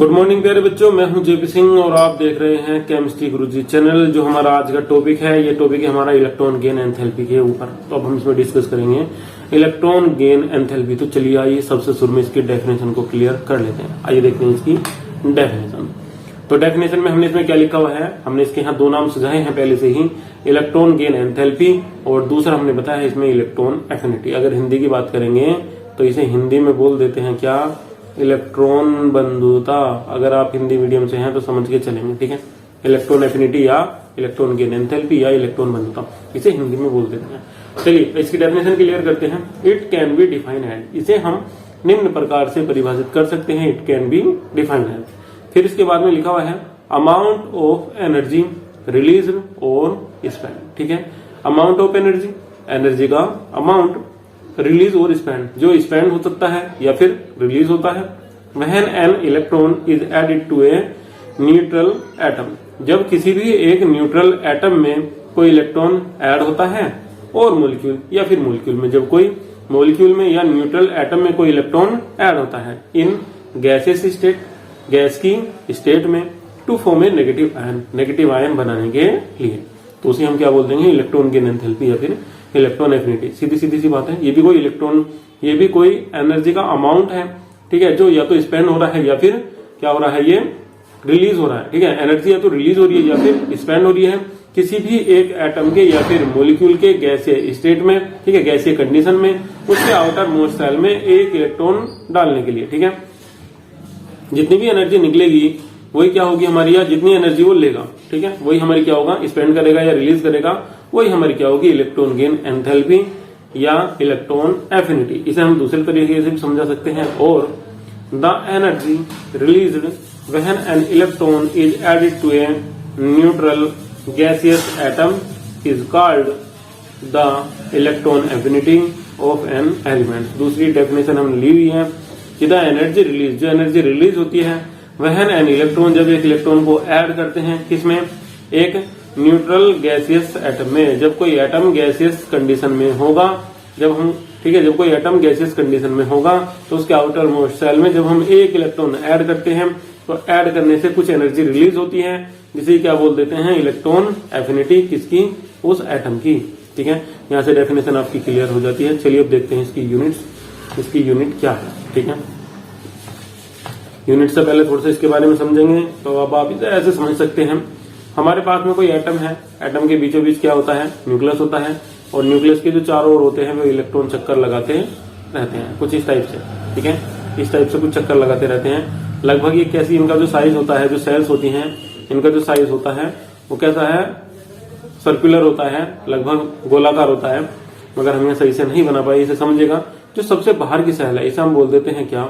Good morning प्यारे बच्चों, मैं हूं जेपी सिंह और आप देख रहे हैं केमिस्ट्री गुरुजी चैनल। जो हमारा आज का टॉपिक है, ये टॉपिक है हमारा इलेक्ट्रॉन गेन एंथैल्पी के ऊपर। तो अब हम इसमें डिस्कस करेंगे इलेक्ट्रॉन गेन एंथैल्पी। तो चलिए आइए सबसे शुरू में इसकी डेफिनेशन को क्लियर कर लेते हैं। आइए देखते हैं इसकी डेफिनेशन। तो डेफिनेशन में हमने इसमें क्या लिखा हुआ है, हमने इसके यहाँ दो नाम सुझाए हैं पहले से ही, इलेक्ट्रॉन गेन एंथैल्पी और दूसरा हमने बताया है इसमें इलेक्ट्रॉन एफिनिटी। अगर हिंदी की बात करेंगे तो इसे हिंदी में बोल देते हैं क्या, इलेक्ट्रॉन बंधुता। अगर आप हिंदी मीडियम से हैं तो समझ के चलेंगे, ठीक है। इलेक्ट्रॉन एफिनिटी या इलेक्ट्रॉन गेन एंथैल्पी या इलेक्ट्रॉन बंधुता, इसे हिंदी में बोल देते हैं। चलिए इसकी डेफिनेशन क्लियर करते हैं। It can be defined as, इसे हम निम्न प्रकार से परिभाषित कर सकते हैं, it can be defined as. फिर इसके बाद में लिखा हुआ है अमाउंट ऑफ एनर्जी रिलीज और स्पेंड, ठीक है। अमाउंट ऑफ एनर्जी, एनर्जी का अमाउंट, रिलीज और स्पेंड, जो स्पेंड हो सकता है या फिर रिलीज होता है। When an electron is added to a neutral atom, जब किसी भी एक न्यूट्रल एटम में कोई इलेक्ट्रॉन ऐड होता है, और मॉलिक्यूल या फिर मॉलिक्यूल में, जब कोई मॉलिक्यूल में या न्यूट्रल एटम में कोई इलेक्ट्रॉन ऐड होता है इन गैसेस स्टेट, गैस की स्टेट में, to form a negative ion, negative ion बनाने के लिए, तो उसे हम क्या बोल देंगे, इलेक्ट्रॉन गेन एंथैल्पी या फिर इलेक्ट्रॉन एफिनिटी। सीधी सीधी सी बात है, ये भी कोई इलेक्ट्रॉन, ये भी कोई एनर्जी का अमाउंट है, ठीक है, जो या तो स्पेंड हो रहा है या फिर क्या हो रहा है, ये रिलीज हो रहा है, ठीक है। एनर्जी या तो रिलीज हो रही है या फिर स्पेंड हो रही है किसी भी एक एटम के या फिर मॉलिक्यूल के गैसीय स्टेट में, ठीक है, गैसीय कंडीशन में, उसके आउटर मोस्ट सेल में एक इलेक्ट्रॉन डालने के लिए, ठीक है। जितनी भी एनर्जी निकलेगी वही क्या होगी हमारी, या जितनी एनर्जी वो लेगा, ठीक है, वही हमारी क्या होगा, स्पेंड करेगा या रिलीज करेगा, वही हमारी क्या होगी, इलेक्ट्रॉन गेन एंथैल्पी या इलेक्ट्रॉन एफिनिटी। इसे हम दूसरे तरीके से भी समझा सकते हैं। और the energy released when an electron is added to a neutral gaseous atom is called the electron affinity of an element. दूसरी डेफिनेशन हम ली हुई है कि द एनर्जी रिलीज, जो एनर्जी रिलीज होती है, व्हेन एन इलेक्ट्रॉन, जब एक इलेक्ट्रॉन को ऐड करते हैं किसमें, एक न्यूट्रल गैसियस एटम में, जब कोई एटम गैसियस कंडीशन में होगा, जब हम, ठीक है, जब कोई एटम गैसियस कंडीशन में होगा तो उसके आउटर मोस्ट सेल में जब हम एक इलेक्ट्रॉन ऐड करते हैं तो ऐड करने से कुछ एनर्जी रिलीज होती है, जिसे क्या बोल देते हैं, इलेक्ट्रॉन एफिनिटी, किसकी, उस एटम की, ठीक है। यहाँ से डेफिनेशन आपकी क्लियर हो जाती है। चलिए अब देखते हैं इसकी यूनिट्स, इसकी यूनिट क्या है, ठीक है। यूनिट से पहले थोड़ा सा इसके बारे में समझेंगे। तो अब आप इसे ऐसे समझ सकते हैं, हमारे पास में कोई एटम है, एटम के बीचों बीच क्या होता है, न्यूक्लियस होता है, और न्यूक्लियस के जो चारों ओर होते हैं वो इलेक्ट्रॉन चक्कर लगाते रहते हैं, कुछ इस टाइप से, ठीक है, इस टाइप से कुछ चक्कर लगाते रहते हैं। लगभग ये कैसी, इनका जो साइज होता है, जो सेल्स होती हैं, इनका जो साइज होता है वो कैसा है, सर्कुलर होता है, लगभग गोलाकार होता है। मगर हम यहाँ सही से नहीं बना पाए, इसे समझेगा। जो सबसे बाहर की सेल है इसे हम बोल देते हैं क्या,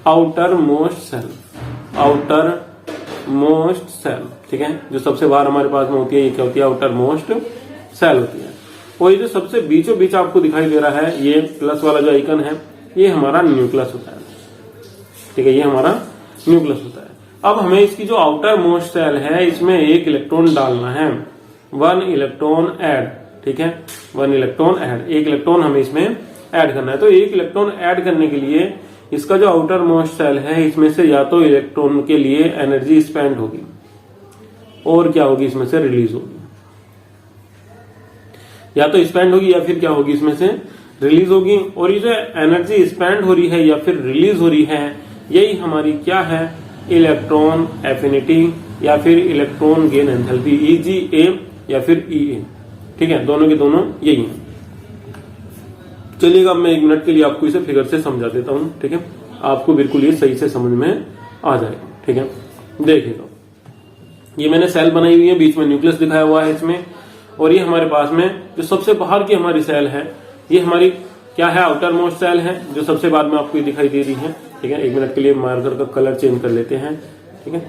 outer most shell, outer most shell, ठीक है। जो सबसे बाहर हमारे पास में होती है ये क्या होती है, आउटर मोस्ट सेल होती है। और ये जो सबसे बीचों बीच आपको दिखाई दे रहा है, ये प्लस वाला जो आइकन है, ये हमारा न्यूक्लियस होता है, ठीक है, ये हमारा न्यूक्लियस होता है। अब हमें इसकी जो आउटर मोस्ट सेल है इसमें एक इलेक्ट्रॉन डालना है, 1 इलेक्ट्रॉन ऐड, ठीक है, 1 इलेक्ट्रॉन ऐड, एक इलेक्ट्रॉन हमें इसमें ऐड करना है। तो एक इलेक्ट्रॉन ऐड करने के लिए इसका जो आउटर मोस्ट सेल है इसमें से या तो इलेक्ट्रॉन के लिए एनर्जी स्पेंड होगी और क्या होगी, इसमें से रिलीज होगी, या तो स्पेंड होगी या फिर क्या होगी, इसमें से रिलीज होगी। और ये जो एनर्जी स्पेंड हो रही है या फिर रिलीज हो रही है, यही हमारी क्या है, इलेक्ट्रॉन एफिनिटी या फिर इलेक्ट्रॉन गेन एंथैल्पी, EGA या फिर EA, ठीक है, दोनों के दोनों यही है। चलिएगा अब मैं 1 मिनट के लिए आपको इसे फिगर से समझा देता हूं, ठीक है, आपको बिल्कुल ये सही से समझ में आ जाएगा, ठीक है। देखिएगा, ये मैंने सेल बनाई हुई है, बीच में न्यूक्लियस दिखाया हुआ है इसमें, और ये हमारे पास में जो सबसे बाहर की हमारी सेल है, ये हमारी क्या है, आउटर मोस्ट सेल है, जो सबसे बाद में आपको दिखाई दे रही है, ठीक है। 1 मिनट के लिए मार्कर का कलर चेंज कर लेते हैं, ठीक है,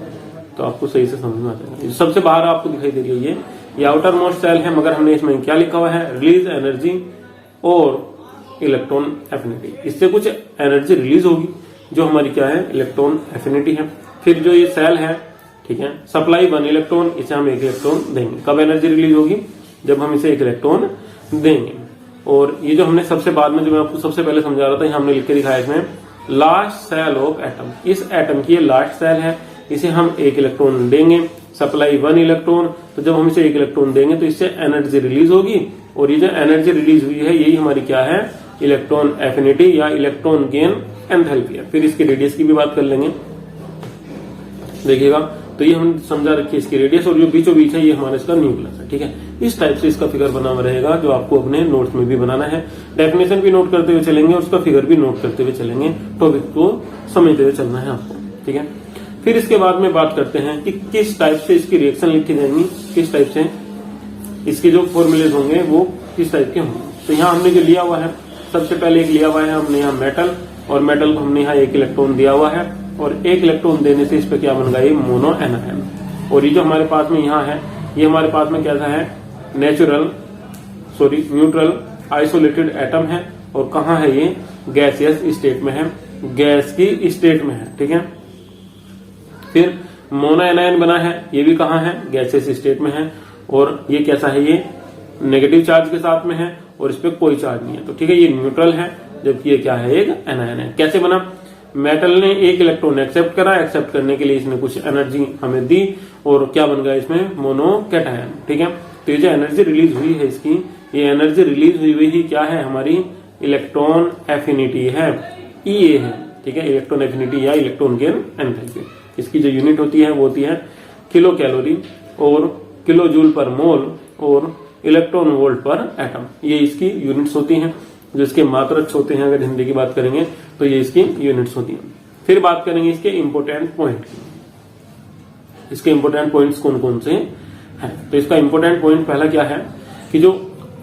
तो आपको सही से समझ में आ जाएगा। सबसे बाहर आपको दिखाई दे रही है ये आउटर मोस्ट सेल है, मगर हमने इसमें क्या लिखा हुआ है, रिलीज एनर्जी और इलेक्ट्रॉन एफिनिटी। इससे कुछ एनर्जी रिलीज होगी जो हमारी क्या है, इलेक्ट्रॉन एफिनिटी है। फिर जो ये सेल है, ठीक है, सप्लाई 1 इलेक्ट्रॉन, इसे हम 1 इलेक्ट्रॉन देंगे। कब एनर्जी रिलीज होगी, जब हम इसे 1 इलेक्ट्रॉन देंगे। और ये जो हमने सबसे बाद में, जो मैं आपको सबसे पहले समझा रहा था, हमने लिख के दिखाया इसमें लास्ट सेल ऑफ एटम, इस एटम की लास्ट सेल है, इसे हम 1 इलेक्ट्रॉन देंगे, सप्लाई 1 इलेक्ट्रॉन। तो जब हम इसे 1 इलेक्ट्रॉन देंगे तो इससे एनर्जी रिलीज होगी, और ये जो एनर्जी रिलीज हुई है यही हमारी क्या है, इलेक्ट्रॉन एफिनिटी या इलेक्ट्रॉन गेन एंथैल्पी है। फिर इसकी रेडियस की भी बात कर लेंगे, देखिएगा। तो ये हम समझा रखिए इसकी रेडियस, और जो बीचों बीच है ये हमारा इसका न्यूक्लियस है, ठीक है। इस टाइप से इसका फिगर बना हुआ रहेगा, जो आपको अपने नोट्स में भी बनाना है। डेफिनेशन भी नोट करते हुए चलेंगे और उसका फिगर भी नोट करते हुए चलेंगे, टॉपिक को समझते हुए चलना है आपको, ठीक है। फिर इसके बाद में बात करते हैं कि किस टाइप से इसकी रिएक्शन लिखी जाएंगी, किस टाइप से इसके जो फॉर्मूलेज होंगे वो किस टाइप के होंगे। तो यहाँ हमने जो लिया हुआ है, सबसे पहले एक लिया हुआ है हमने यहाँ मेटल, और मेटल को हमने यहाँ 1 इलेक्ट्रॉन दिया हुआ है, और 1 इलेक्ट्रॉन देने से इस पे क्या बन गया, मोनो एनायन। और ये जो हमारे पास में यहाँ है, ये हमारे पास में कैसा है, न्यूट्रल आइसोलेटेड एटम है, और कहाँ है ये, गैसियस स्टेट में है, गैस की स्टेट में है, ठीक है। फिर मोनो एनायन बना है, ये भी कहाँ है, गैसियस स्टेट में है, और ये कैसा है, ये नेगेटिव चार्ज के साथ में है, और इस पे कोई चार्ज नहीं है, तो ठीक है, ये न्यूट्रल है, जबकि ये क्या है, एक एनायन है। कैसे बना, मेटल ने 1 इलेक्ट्रॉन एक्सेप्ट करा, एक्सेप्ट करने के लिए इसने कुछ एनर्जी हमें दी, और क्या बन गया इसमें, मोनो कैटायन, ठीक है। तो ये जो एनर्जी रिलीज हुई है इसकी, ये एनर्जी रिलीज हुई ही क्या है, हमारी इलेक्ट्रॉन एफिनिटी है, ईए है, ठीक है, इलेक्ट्रॉन एफिनिटी या इलेक्ट्रॉन गेन एंथैल्पी। इसकी जो यूनिट होती है वो होती है किलो कैलोरी और किलो जूल पर मोल और इलेक्ट्रॉन वोल्ट पर एटम, ये इसकी यूनिट्स होती हैं, जो इसके मात्रक होते हैं। अगर हिंदी की बात करेंगे तो ये इसकी यूनिट्स होती हैं। फिर बात करेंगे इसके इंपोर्टेंट पॉइंट की, इसके इंपोर्टेंट पॉइंट्स कौन कौन से हैं। तो इसका इंपोर्टेंट पॉइंट पहला क्या है कि जो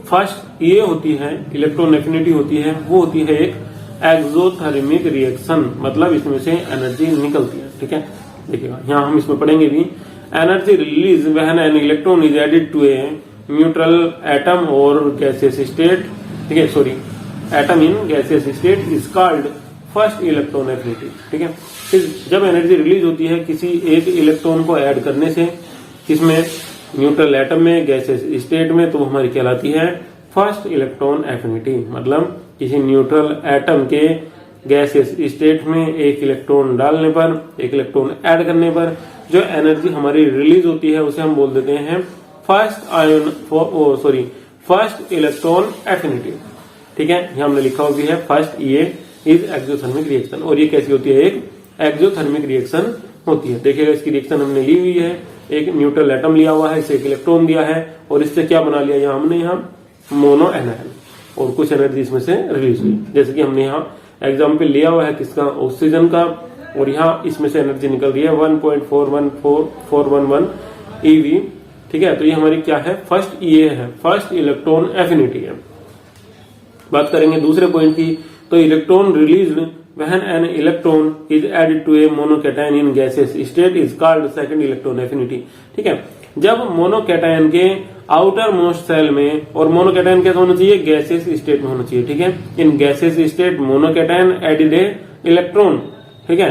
फर्स्ट ये होती है इलेक्ट्रॉन एफिनिटी होती है, वो होती है एक एक्सोथर्मिक रिएक्शन, मतलब इसमें से एनर्जी निकलती है, ठीक है। देखिएगा यहाँ हम इसमें पढ़ेंगे भी, energy release when an electron is added to a neutral atom और गैसियस स्टेट, ठीक है, sorry atom in gaseous state is called first electron affinity, ठीक है। फिर जब एनर्जी रिलीज होती है किसी एक इलेक्ट्रॉन को ऐड करने से, किसमें, न्यूट्रल एटम में, गैसियस स्टेट में, तो वो हमारी कहलाती है फर्स्ट इलेक्ट्रॉन एफिनिटी। मतलब किसी न्यूट्रल एटम के गैसियस स्टेट में 1 इलेक्ट्रॉन डालने पर, 1 इलेक्ट्रॉन ऐड करने पर जो एनर्जी हमारी रिलीज होती है उसे हम बोल देते हैं फर्स्ट इलेक्ट्रॉन एफिनिटी, ठीक है। यहाँ हमने लिखा हुआ भी है first EA is exothermic reaction, और ये कैसी होती है, एक एक्सोथर्मिक रिएक्शन होती है। देखिएगा इसकी रिएक्शन हमने ली हुई है, एक न्यूट्रल एटम लिया हुआ है, इसे 1 इलेक्ट्रॉन दिया है, और इससे क्या बना लिया, यहाँ हमने यहाँ मोनो एनायन, और कुछ एनर्जी इसमें से रिलीज हुई। जैसे कि हमने यहाँ एग्जाम्पल लिया हुआ है किसका, ऑक्सीजन का, और यहाँ इसमें से एनर्जी निकल रही है 1.414411 EV, ठीक है। तो ये हमारी क्या है, फर्स्ट ईए है, फर्स्ट इलेक्ट्रॉन एफिनिटी है। बात करेंगे दूसरे पॉइंट की, तो electron released when an electron is added to a monocation in gaseous state is called second electron affinity, ठीक है। जब मोनोकैटायन के आउटर मोस्ट सेल में, और मोनोकैटायन कैसा होना चाहिए, गैसियस स्टेट में होना चाहिए, ठीक है। In gaseous state monocation added a electron, ठीक है,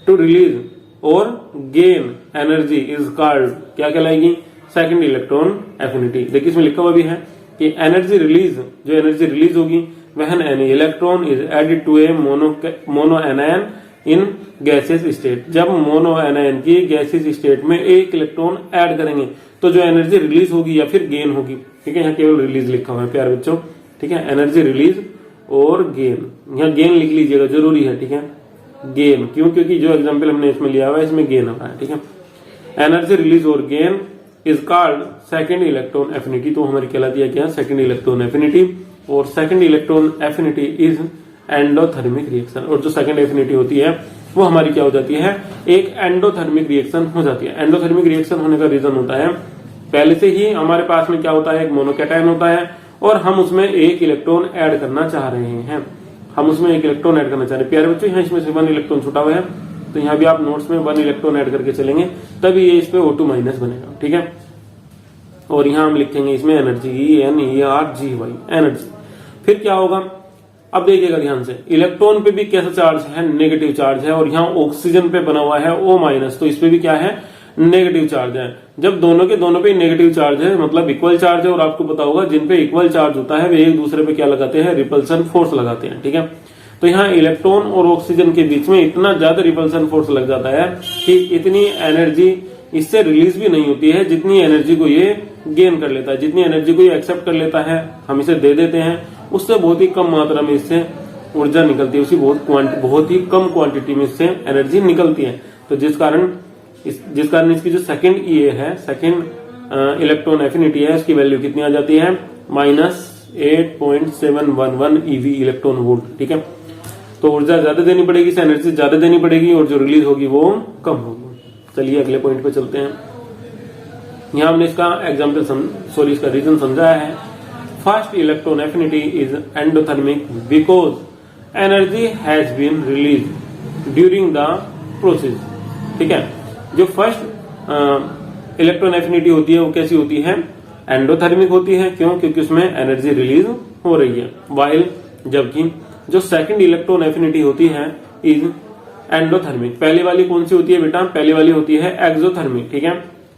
टू रिलीज और गेन एनर्जी इज कॉल्ड, क्या कहलाएगी, सेकंड इलेक्ट्रॉन एफिनिटी। देखिए इसमें लिखा हुआ भी है कि एनर्जी रिलीज, जो एनर्जी रिलीज होगी when an electron is added to a mono anion in gaseous state, जब मोनो एनायन की गैसियस स्टेट में 1 इलेक्ट्रॉन ऐड करेंगे तो जो एनर्जी रिलीज होगी या फिर गेन होगी, ठीक है। यहाँ केवल रिलीज लिखा हुआ है प्यारे बच्चों, ठीक है, एनर्जी रिलीज और गेन, यहाँ गेन लिख लीजिएगा, जरूरी है, ठीक है, गेन, क्यों, क्योंकि जो एग्जाम्पल हमने इसमें लिया हुआ है इसमें गेन हो रहा है, ठीक है। एनर्जी रिलीज और gain is called second electron affinity, तो हमारी कहलाती है क्या, सेकंड इलेक्ट्रॉन एफिनिटी। और second electron affinity is endothermic reaction, और जो सेकंड एफिनिटी होती है वो हमारी क्या हो जाती है, एक एंडोथर्मिक रिएक्शन हो जाती है। एंडोथर्मिक रिएक्शन होने का रीजन होता है, पहले से ही हमारे पास में क्या होता है, एक मोनोकैटायन होता है, और हम उसमें 1 इलेक्ट्रॉन ऐड करना चाह रहे हैं, हम उसमें 1 इलेक्ट्रॉन ऐड करना चाह रहे हैं। प्यारे बच्चों यहाँ इसमें से 1 इलेक्ट्रॉन छूटा हुआ है, तो यहाँ भी आप नोट्स में 1 इलेक्ट्रॉन ऐड करके चलेंगे, तभी ये इस पे O2 माइनस बनेगा, ठीक है। और यहाँ हम लिखेंगे इसमें एनर्जी, ENERGY, एनर्जी। फिर क्या होगा, अब देखिएगा ध्यान से, इलेक्ट्रॉन पे भी कैसा चार्ज है, नेगेटिव चार्ज है, और यहाँ ऑक्सीजन पे बना हुआ है O माइनस, तो इस पे भी क्या है, नेगेटिव चार्ज है। जब दोनों के दोनों पे नेगेटिव चार्ज है, मतलब इक्वल चार्ज है, और आपको पता होगा जिन पे इक्वल चार्ज होता है वे एक दूसरे पे क्या लगाते हैं, रिपल्सन फोर्स लगाते हैं, ठीक है। तो यहाँ इलेक्ट्रॉन और ऑक्सीजन के बीच में इतना ज्यादा रिपल्सन फोर्स लग जाता है कि इतनी एनर्जी इससे रिलीज भी नहीं होती है जितनी एनर्जी को ये गेन कर लेता है, जितनी एनर्जी को ये एक्सेप्ट कर लेता है, हम इसे दे देते हैं, उससे बहुत ही कम मात्रा में इससे ऊर्जा निकलती है, उसी बहुत ही कम क्वांटिटी में इससे एनर्जी निकलती है। तो जिस कारण इसकी जो सेकंड ईए है, सेकंड इलेक्ट्रॉन एफिनिटी है, उसकी वैल्यू कितनी आ जाती है, -8.711 ईवी इलेक्ट्रॉन वोल्ट। ठीक है, तो ऊर्जा ज्यादा देनी पड़ेगी, इसे एनर्जी ज्यादा देनी पड़ेगी और जो रिलीज होगी वो कम होगी। चलिए अगले पॉइंट पे चलते हैं। यहां हमने इसका एग्जाम्पल इसका रीजन समझाया है। First electron affinity is endothermic because energy has been release during the process. ठीक है, जो फर्स्ट इलेक्ट्रॉन एफिनिटी होती है वो कैसी होती है, एंडोथर्मिक होती है। क्यों? क्योंकि उसमें एनर्जी रिलीज हो रही है। वाइल जबकि जो सेकंड इलेक्ट्रॉन एफिनिटी होती है इज एंडोथर्मिक। पहली वाली कौन सी होती है बेटा, पहली वाली होती है एक्सोथर्मिक। ठीक है,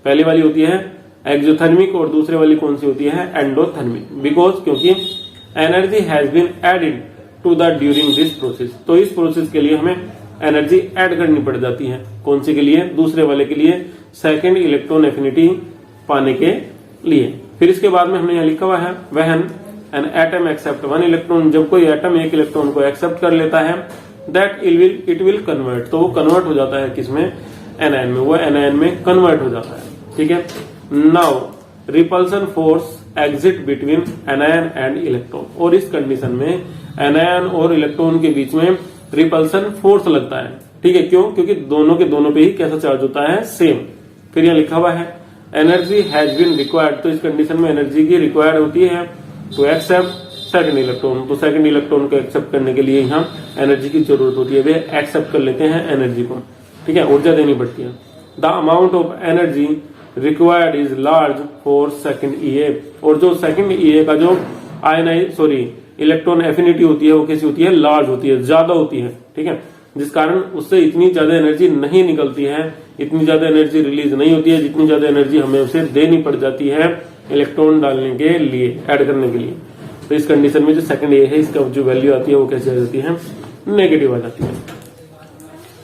पहली वाली होती है एक्सोथर्मिक और दूसरी वाली कौन सी होती है, एंडोथर्मिक। बिकॉज क्योंकि energy has been added to the during this process. तो इस प्रोसेस के लिए हमें एनर्जी ऐड करनी पड़ जाती है। कौन सी के लिए, दूसरे वाले के लिए, सेकेंड इलेक्ट्रॉन एफिनिटी पाने के लिए। फिर इसके बाद में हमने यहाँ लिखा हुआ है when an atom except one electron, जब कोई एटम एक इलेक्ट्रॉन को एक्सेप्ट कर लेता है दैट इट विल कन्वर्ट, तो वो कन्वर्ट हो जाता है किसमें, एनायन में, वो एनायन में कन्वर्ट हो जाता है। ठीक है, now repulsion force exit between anion and electron, और इस कंडीशन में एनायन और इलेक्ट्रॉन के बीच में रिपल्सन फोर्स लगता है। ठीक है, क्यों? क्योंकि दोनों के दोनों पे ही कैसा चार्ज होता है, सेम। फिर यहां लिखा हुआ है एनर्जी हैज बीन रिक्वायर्ड, तो इस कंडीशन में एनर्जी की रिक्वायर्ड होती है टू एक्सेप्ट सेकंड इलेक्ट्रॉन। तो सेकंड इलेक्ट्रॉन को एक्सेप्ट करने के लिए यहाँ एनर्जी की जरूरत होती है, वे एक्सेप्ट कर लेते हैं एनर्जी को। ठीक है, ऊर्जा देनी पड़ती है। The amount of energy required is large for second EA, और जो सेकंड ईए का जो इलेक्ट्रॉन एफिनिटी होती है वो कैसी होती है, लार्ज होती है, ज्यादा होती है। ठीक है, जिस कारण उससे इतनी ज्यादा एनर्जी नहीं निकलती है, इतनी ज्यादा एनर्जी रिलीज नहीं होती है जितनी ज्यादा एनर्जी हमें उसे देनी पड़ जाती है इलेक्ट्रॉन डालने के लिए, ऐड करने के लिए। तो इस कंडीशन में जो सेकंड ए है इसका जो वैल्यू आती है वो कैसे आ जाती है, नेगेटिव आ जाती है।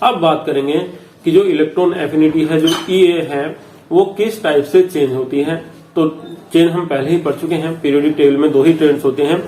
अब बात करेंगे कि जो इलेक्ट्रॉन एफिनिटी है, जो ईए है, वो किस टाइप से चेंज होती है। तो चेंज हम पहले ही पढ़ चुके हैं, पीरियोडिक टेबल में दो ही ट्रेंड्स होते हैं।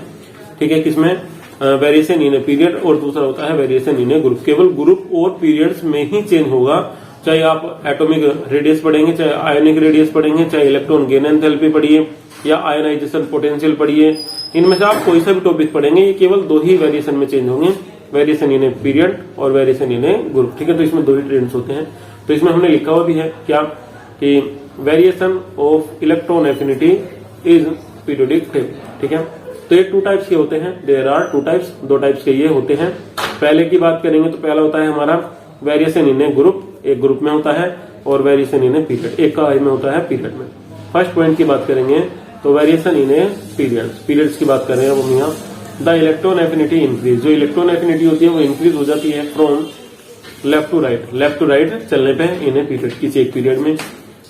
ठीक है, किसमें, वेरिएशन इन ए पीरियड और दूसरा होता है वेरिएशन इन ए ग्रुप। केवल ग्रुप और पीरियड्स में ही चेंज होगा, चाहे आप एटॉमिक रेडियस पढ़ेंगे, चाहे आयनिक रेडियस पढ़ेंगे, चाहे इलेक्ट्रॉन गेन एंथैल्पी पढ़िए या आयनाइजेशन पोटेंशियल पढ़िए, इनमें से आप कोई सा भी टॉपिक पढ़ेंगे, ये केवल दो ही वेरिएशन में चेंज होंगे, वेरिएशन इन ए पीरियड और वेरिएशन इन ए ग्रुप। ठीक है, तो इसमें दो ही ट्रेंड्स होते हैं। तो इसमें हमने लिखा हुआ भी है क्या कि variation of electron affinity is periodic table. ठीक है, तो ये टू टाइप्स के होते हैं, देयर आर टू टाइप्स, दो टाइप्स के ये होते हैं। पहले की बात करेंगे तो पहला होता है हमारा वेरिएशन इन ए ग्रुप, एक ग्रुप में होता है, और वेरिएशन इन ए पीरियड, एक का में होता है पीरियड में। फर्स्ट पॉइंट की बात करेंगे तो वेरिएशन इन ए पीरियड्स की बात कर रहे हैं हम यहाँ। द इलेक्ट्रॉन एफिनिटी इंक्रीज, जो इलेक्ट्रॉन एफिनिटी होती है वो इंक्रीज हो जाती है फ्रॉम लेफ्ट टू राइट चलने पे इन ए पीरियड, किसी एक पीरियड में।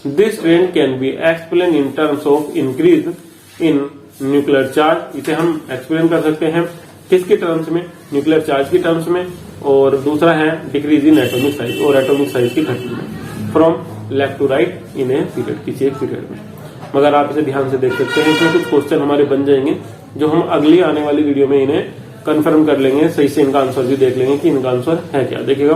This trend can be explain in terms of increase in nuclear charge, इसे हम एक्सप्लेन कर सकते हैं किसके टर्म्स में, न्यूक्लियर चार्ज की टर्म्स में, और दूसरा है डिक्रीज इन एटॉमिक साइज, और एटॉमिक साइज की घटना में, from left to right in a period, किसी एक पीरियड में। मगर आप इसे ध्यान से देख सकते हैं, इसमें कुछ क्वेश्चन हमारे बन जाएंगे जो हम अगली आने वाली वीडियो में इन्हें कंफर्म कर लेंगे, सही से इनका आंसर भी देख लेंगे कि इनका आंसर है क्या। देखिएगा,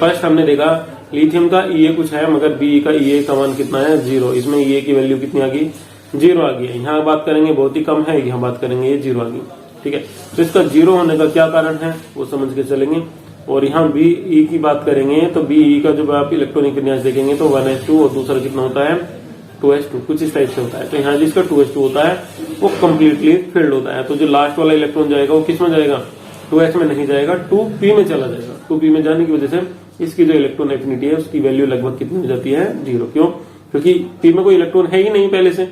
फर्स्ट हमने देखा लिथियम का ईए कुछ है, मगर बी का ईए का मान कितना है, 0। इसमें ईए की वैल्यू कितनी आ गई, 0 आ गई है। यहाँ बात करेंगे बहुत ही कम है, यहाँ बात करेंगे ये 0 आ गई। ठीक है, तो इसका 0 होने का क्या कारण है वो समझ के चलेंगे। और यहाँ बीई की बात करेंगे तो बीई का जब आप इलेक्ट्रॉनिक विन्यास देखेंगे तो 1s2 और दूसरा कितना होता है 2s2, कुछ इस टाइप से होता है। तो यहाँ जिसका 2s2 होता है वो कम्प्लीटली फिल्ड होता है। तो जो लास्ट वाला इलेक्ट्रॉन जाएगा वो किस में जाएगा, 2s में नहीं जाएगा, 2p में चला जाएगा। 2p में जाने की वजह से इसकी जो इलेक्ट्रॉन एफिनिटी है उसकी वैल्यू लगभग कितनी हो जाती है, 0। क्यों? क्योंकि p में कोई इलेक्ट्रॉन है ही नहीं पहले से।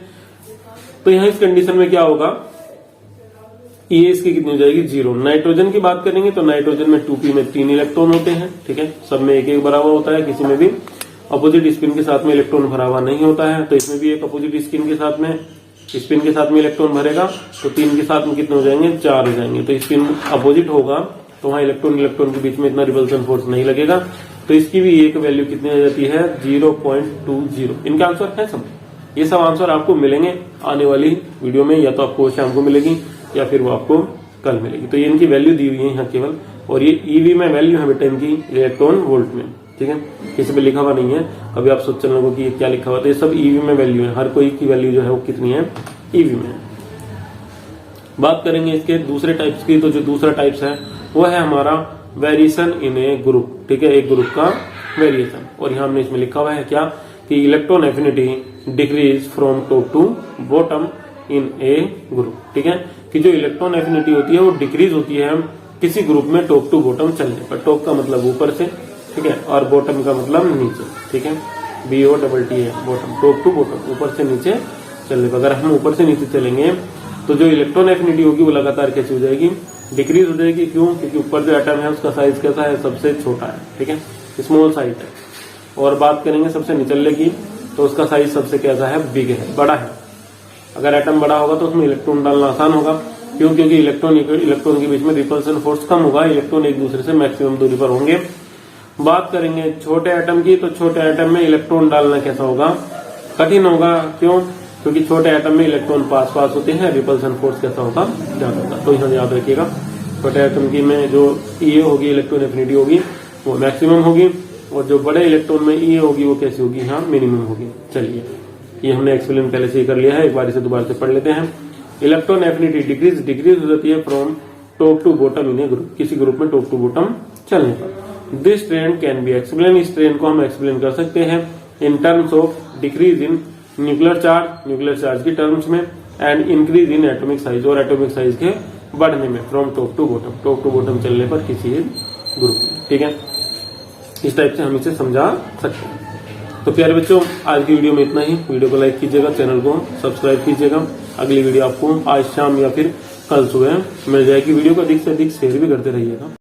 तो यहाँ इस कंडीशन में क्या होगा, ये इसकी कितनी हो जाएगी, 0। नाइट्रोजन की बात करेंगे तो नाइट्रोजन में 2p में 3 इलेक्ट्रॉन होते हैं। ठीक है, सब में एक एक भरा हुआ होता है, किसी में भी अपोजिट स्पिन के साथ में इलेक्ट्रॉन भरा हुआ नहीं होता है। तो इसमें भी एक अपोजिट स्पिन के साथ में स्पिन के साथ में इलेक्ट्रॉन भरेगा तो 3 के साथ में कितने हो जाएंगे, 4 हो जाएंगे। तो स्पिन अपोजिट होगा तो वहां इलेक्ट्रॉन इलेक्ट्रॉन के बीच में इतना रिपल्सन फोर्स नहीं लगेगा। तो इसकी भी एक वैल्यू कितनी आ जाती है, 0.20। इनका आंसर है सब। ये सब आंसर आपको मिलेंगे आने वाली वीडियो में, या तो आपको शाम को मिलेगी या फिर वो आपको कल मिलेगी। तो ये इनकी वैल्यू दी हुई है यहाँ केवल, और ये ईवी में वैल्यू है बेटा इनकी इलेक्ट्रॉन वोल्ट में, ठीक है, किसी पे लिखा हुआ नहीं है। अभी आप सोच चलने को कि ये क्या लिखा हुआ, तो ये सब ईवी में वैल्यू है, हर कोई की वैल्यू जो है वो कितनी है, ईवी में। बात करेंगे इसके दूसरे टाइप्स की, तो जो दूसरा टाइप्स है वो है हमारा वेरिएशन इन ए ग्रुप, ठीक है, एक ग्रुप का वेरिएशन। और यहाँ हमने इसमें लिखा हुआ है क्या कि electron affinity decrease from top to bottom in a group, ठीक है, कि जो इलेक्ट्रॉन एफिनिटी होती है वो डिक्रीज होती है किसी ग्रुप में टॉप टू बॉटम चलने पर। टॉप का मतलब ऊपर से, ठीक है, और बॉटम का मतलब नीचे, ठीक है, BOTT है बॉटम, टॉप टू बॉटम, ऊपर से नीचे चलने पर। अगर हम ऊपर से नीचे चलेंगे तो जो इलेक्ट्रॉन एफिनिटी होगी वो लगातार कैसे हो जाएगी, डिक्रीज हो जाएगी। क्यों? क्योंकि ऊपर जो एटम है उसका साइज कैसा है, सबसे छोटा है, ठीक है, स्मॉल साइज है। और बात करेंगे सबसे निचले की, तो उसका साइज सबसे कैसा है, बिग है, बड़ा है। अगर एटम बड़ा होगा तो उसमें इलेक्ट्रॉन डालना आसान होगा। क्यों? क्योंकि इलेक्ट्रॉन के बीच में रिपल्सन फोर्स कम होगा, इलेक्ट्रॉन एक दूसरे से मैक्सिमम दूरी पर होंगे। बात करेंगे छोटे एटम की, तो छोटे एटम में इलेक्ट्रॉन डालना कैसा होगा, कठिन होगा। क्यों? क्योंकि छोटे एटम में इलेक्ट्रॉन पास पास होते हैं, रिपल्सन फोर्स कैसा होगा, ज्यादा होगा। तो यहाँ याद रखिएगा, छोटे एटम की में जो ई होगी, इलेक्ट्रॉन एफिनिटी होगी वो मैक्सिमम होगी, और जो बड़े इलेक्ट्रॉन में ई होगी वो कैसी होगी, यहाँ मिनिमम होगी। चलिए, ये हमने एक्सप्लेन पहले से ही कर लिया है, एक बार इसे दोबारा से पढ़ लेते हैं। इलेक्ट्रॉन एफिनिटी डिक्रीज हो जाती है from top to bottom in a group, किसी ग्रुप में टॉप टू बॉटम चलने पर। This trend can be explain, इस ट्रेंड को हम एक्सप्लेन कर सकते हैं in terms of decrease in nuclear charge की टर्म्स में, and increase in atomic size, और एटॉमिक साइज के बढ़ने में, फ्रॉम टॉप टू बॉटम चलने पर किसी ग्रुप में, ठीक है। इस टाइप से हम इसे समझा सकते हैं। तो प्यारे बच्चों, आज की वीडियो में इतना ही। वीडियो को लाइक कीजिएगा, चैनल को सब्सक्राइब कीजिएगा। अगली वीडियो आपको आज शाम या फिर कल सुबह मिल जाएगी। वीडियो को अधिक से अधिक शेयर भी करते रहिएगा।